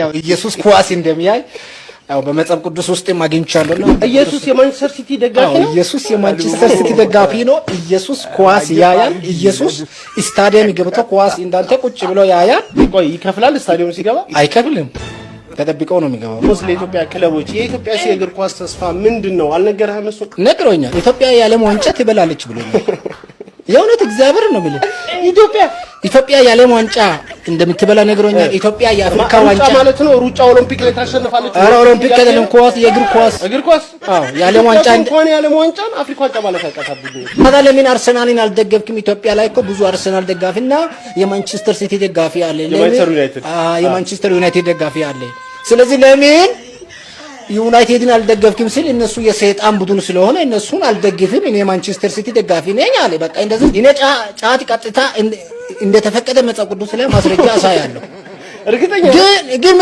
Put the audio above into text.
ያው ኢየሱስ ኳስ እንደሚያይ ያው በመጽሐፍ ቅዱስ ውስጥ ማግኝቻለሁ። ኢየሱስ የማንቸስተር ሲቲ ደጋፊ ነው። ኢየሱስ የማንቸስተር ሲቲ ደጋፊ ነው። ኢየሱስ ኳስ ያያል። ኢየሱስ ስታዲየም ገብቶ ኳስ እንዳንተ ቁጭ ብሎ ያያል። ቆይ ይከፍላል? ስታዲየም ሲገባ አይከፍልም። ተጠብቀው ነው የሚገባው። ሙስሊም የኢትዮጵያ ክለቦች የኢትዮጵያ የእግር ኳስ ተስፋ ምንድነው? አልነገረህም? እሱ ነግሮኛል። ኢትዮጵያ የዓለም ዋንጫ ትበላለች ብሎኛል። የእውነት እግዚአብሔር ነው የሚለው ኢትዮጵያ የዓለም ዋንጫ እንደምትበላ ነግሮኛል። ኢትዮጵያ የአፍሪካ ዋንጫ ማለት ነው። ሩጫ ኦሎምፒክ ላይ ታሸንፋለች። ኧረ ኦሎምፒክ አይደለም፣ ኳስ፣ የእግር ኳስ። አዎ የዓለም ዋንጫ እንኳን የዓለም ዋንጫን አፍሪካ ዋንጫ ማለት አይቀርብኝ። ታዲያ ለምን አርሰናልን አልደገፍክም? ኢትዮጵያ ላይ እኮ ብዙ አርሰናል ደጋፊና የማንቸስተር ሲቲ ደጋፊ አለ። የማንቸስተር ዩናይትድ ደጋፊ አለ። ስለዚህ ለምን ዩናይትድን አልደገፍክም ሲል እነሱ የሰይጣን ቡድን ስለሆነ እነሱን አልደግፍም፣ እኔ ማንቸስተር ሲቲ ደጋፊ ነኝ አለ። በቃ እንደዚህ እኔ ጫት ቀጥታ እንደተፈቀደ መጽሐፍ ቅዱስ ላይ ማስረጃ አሳያለሁ። እርግጠኛ ግን